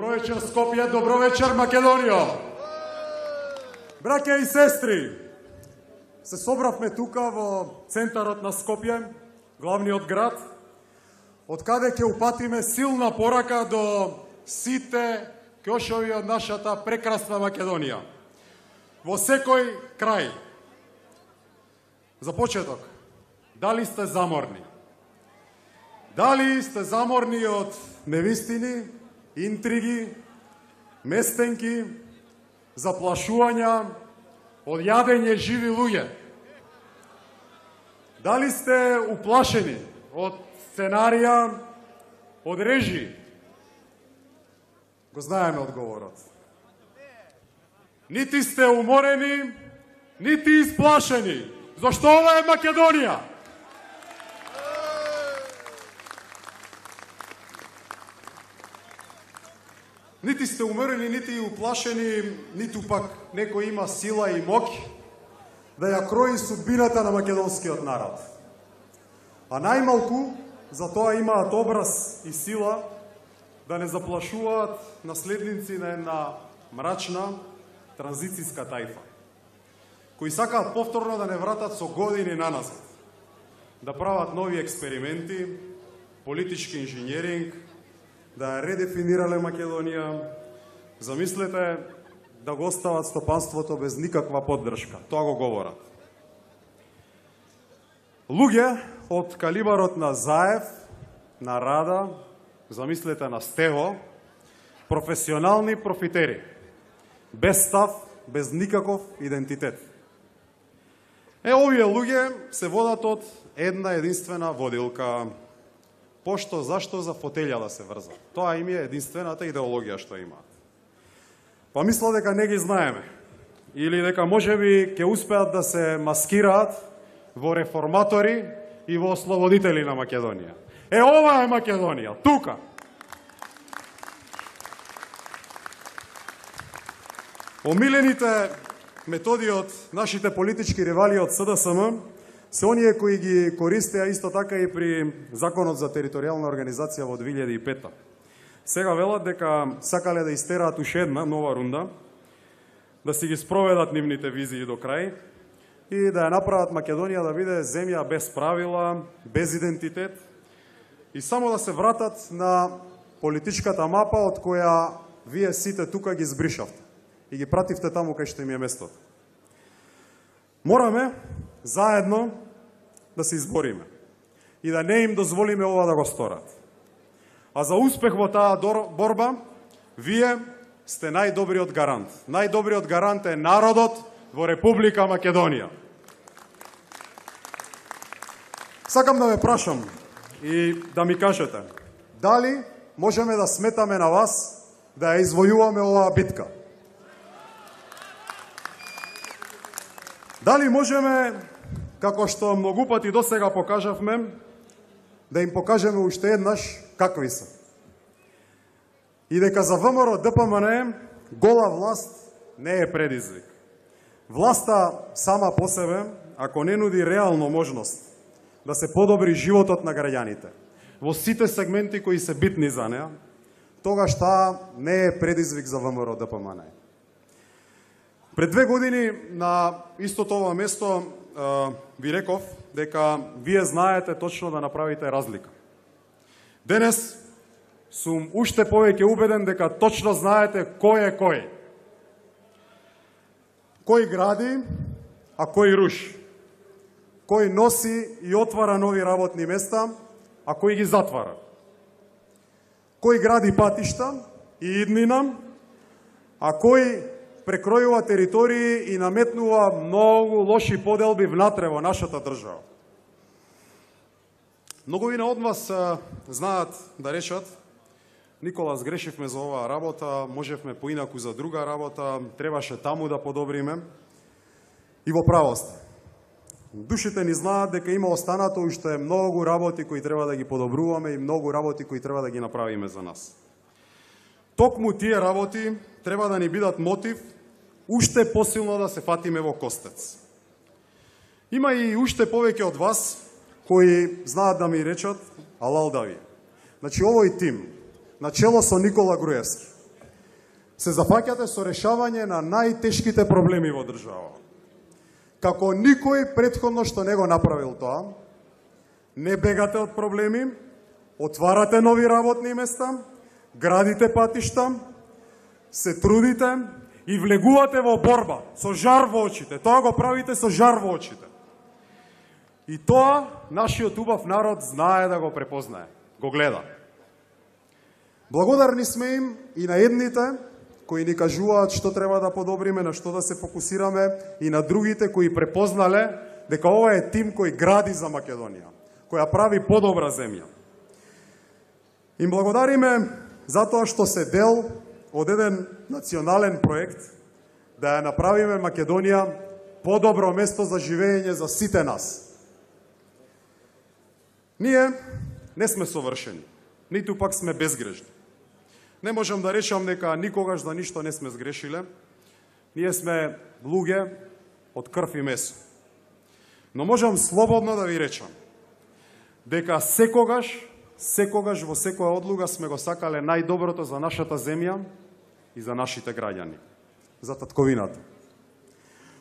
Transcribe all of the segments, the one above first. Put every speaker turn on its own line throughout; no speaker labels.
Добро вечер, Скопје, добро вечер, Македонија! Браќа и сестри, се собравме тука во центарот на Скопје, главниот град, од каде ќе упатиме силна порака до сите ќошови од нашата прекрасна Македонија. Во секој крај. За почеток, дали сте заморни? Дали сте заморни од невистини, интриги, местенки, заплашувања, од јадење живи луѓе? Дали сте уплашени од сценарија, од режи? Го знаеме одговорот. Нити сте уморени, нити исплашени, зашто ова е Македонија. Нити сте уморени, нити уплашени, ниту пак некој има сила и моќ да ја крои судбината на македонскиот народ. А најмалку за тоа имаат образ и сила да не заплашуваат наследници на една мрачна транзицијска тајфа, кои сакаат повторно да не вратат со години наназад, да прават нови експерименти, политички инженеринг, да ја редефинирале Македонија. Замислете да го остават стопанството без никаква поддршка. Тоа го говорат. Луѓе од калибарот на Заев, на Рада, замислете на Стево, професионални профитери, без став, без никаков идентитет. Овие луѓе се водат од една единствена водилка. Пошто, зашто, за фотелја да се врзат. Тоа им е единствената идеологија што имаат. Па мисла дека не ги знаеме. Или дека можеби ќе успеат да се маскираат во реформатори и во ослободители на Македонија. Ова е Македонија, тука. Омилените методи од нашите политички ривали од СДСМ се оние кои ги користеа исто така и при Законот за територијална организација во 2005. Сега велат дека сакале да истераат уште една нова рунда, да си ги спроведат нивните визии до крај и да ја направат Македонија да биде земја без правила, без идентитет и само да се вратат на политичката мапа од која вие сите тука ги збришавте и ги пративте таму кај што им е местото. Мораме заедно да се избориме и да не им дозволиме ова да го сторат. А за успех во таа борба, вие сте најдобриот гарант. Најдобриот гарант е народот во Република Македонија. Сакам да ве прашам и да ми кажете, дали можеме да сметаме на вас да ја извојуваме оваа битка? Дали можеме, како што многу пати досега покажавме, да им покажеме уште еднаш какви се? И дека за ВМРО ДПМН гола власт не е предизвик. Власта сама по себе, ако не нуди реално можност да се подобри животот на граѓаните во сите сегменти кои се битни за неа, тогаш таа не е предизвик за ВМРО ДПМН. Пред 2 години на истото ова место ви реков дека вие знаете точно да направите разлика. Денес сум уште повеќе убеден дека точно знаете кој е кој. Кој гради, а кој руши. Кој носи и отвара нови работни места, а кој ги затвара. Кој гради патишта и иднина, а кој прекројува територии и наметнува многу лоши поделби внатре во нашата држава. Многовина од вас знаат да речат: Никола, сгрешивме за оваа работа, можевме поинаку за друга работа, требаше таму да подобриме. И во право сте. Душите ни знаат дека има останато уште многу работи кои треба да ги подобруваме и многу работи кои треба да ги направиме за нас. Токму тие работи треба да ни бидат мотив уште посилно да се фатиме во костец. Има и уште повеќе од вас кои знаат да ми речат алал дави. Значи овој тим, начело со Никола Груевски, се зафаќате со решавање на најтешките проблеми во држава. Како никој претходно што не го направил тоа, не бегате од проблеми, отварате нови работни места, градите патишта, се трудите и влегувате во борба, со жар во очите. Тоа го правите со жар во очите. И тоа нашиот убав народ знае да го препознае, го гледа. Благодарни сме им и на едните кои ни кажуваат што треба да подобриме, на што да се фокусираме, и на другите кои препознале дека ова е тим кој гради за Македонија, која прави подобра земја. Им благодариме затоа што се дел од еден национален проект да ја направиме Македонија подобро место за живење за сите нас. Ние не сме совршени, ниту пак сме безгрешни. Не можам да речам дека никогаш за ништо не сме сгрешиле. Ние сме луѓе од крв и месо. Но можам слободно да ви речам дека секогаш во секоја одлуга сме го сакале најдоброто за нашата земја и за нашите граѓани, за татковината.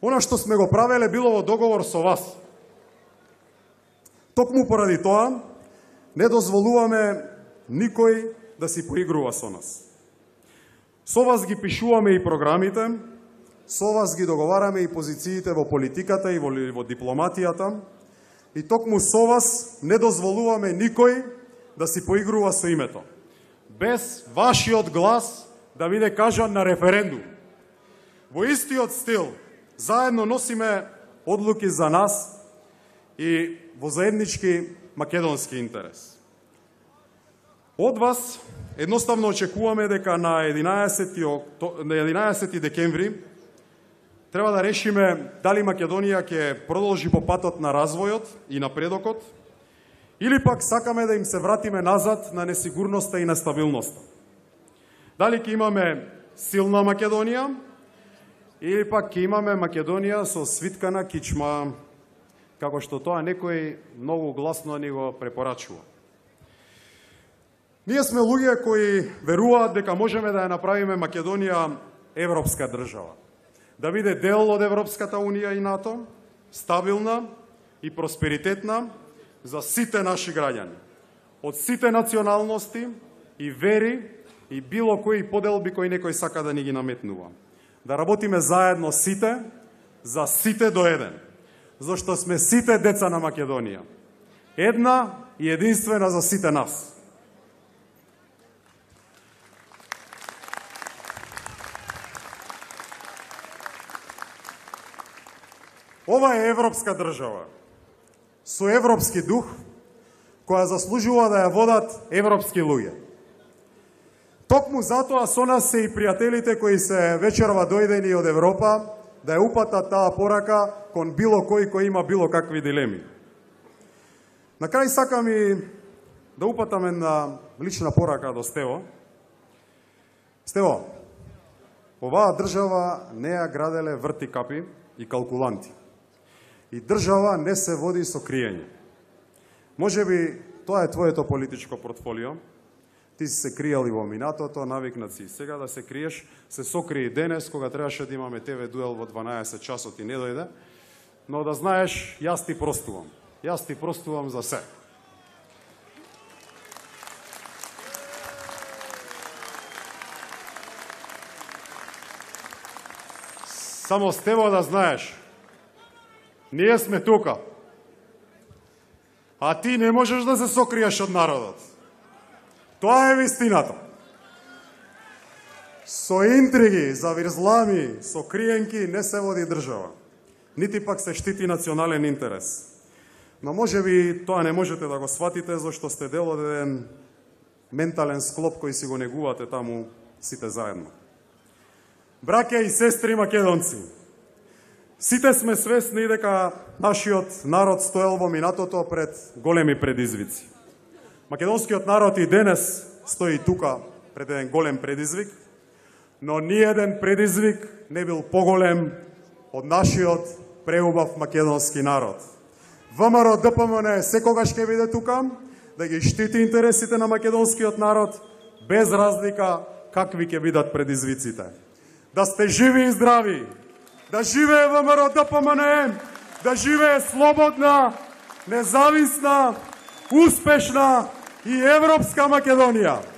Она што сме го правеле било во договор со вас. Токму поради тоа не дозволуваме никој да си поигрува со нас. Со вас ги пишуваме и програмите, со вас ги договараме и позициите во политиката и во дипломатијата, и токму со вас не дозволуваме никој да си поигрува со името, без вашиот глас да биде кажан на референдум. Во истиот стил, заедно носиме одлуки за нас и во заеднички македонски интерес. Од вас едноставно очекуваме дека на 11 декември треба да решиме дали Македонија ќе продолжи по патот на развојот и напредокот, или пак сакаме да им се вратиме назад на несигурноста и нестабилноста. Дали ќе имаме силна Македонија, или пак ќе имаме Македонија со свиткана кичма, како што тоа некој многу гласно ни го препорачува. Ние сме луѓе кои веруваат дека можеме да ја направиме Македонија европска држава, да биде дел од Европската Унија и НАТО, стабилна и просперитетна за сите наши граѓани, од сите националности и вери и било кои поделби кои некој сака да ни ги наметнува. Да работиме заедно сите, за сите до еден, зашто сме сите деца на Македонија. Една и единствена за сите нас. Ова е европска држава, со европски дух, која заслужува да ја водат европски луѓе. Токму затоа со нас се и пријателите кои се вечерва дојдени од Европа, да ја упатат таа порака кон било кој има било какви дилеми. На крај сакам и да упатам една лична порака до Стево. Стево, оваа држава не ја граделе врти капи и калкуланти. И држава не се води со криење. Може би тоа е твоето политичко портфолио. Ти си се криел и во минатото, навикнат си и сега да се криеш. Се сокри денес, кога требаше да имаме ТВ дуел во 12 часот и не дојде. Но да знаеш, јас ти простувам. Јас ти простувам за се. Само с Стево да знаеш, ние сме тука. А ти не можеш да се сокриеш од народот. Тоа е вистината. Со интриги, завирзлами, со криенки не се води држава. Нити пак се штити национален интерес. Но може би тоа не можете да го сватите, зашто сте дел од еден ментален склоп кој си го негувате таму сите заедно. Браќа и сестри македонци, сите сме свесни дека нашиот народ стоел во минатото пред големи предизвици. Македонскиот народ и денес стои тука пред еден голем предизвик, но ниеден предизвик не бил поголем од нашиот преубав македонски народ. ВМРО ДПМН секогаш ќе биде тука да ги штити интересите на македонскиот народ, без разлика какви ќе бидат предизвиците. Да сте живи и здрави, да живее ВМРО ДПМНЕ, да живее слободна, независна, успешна и европска Македонија.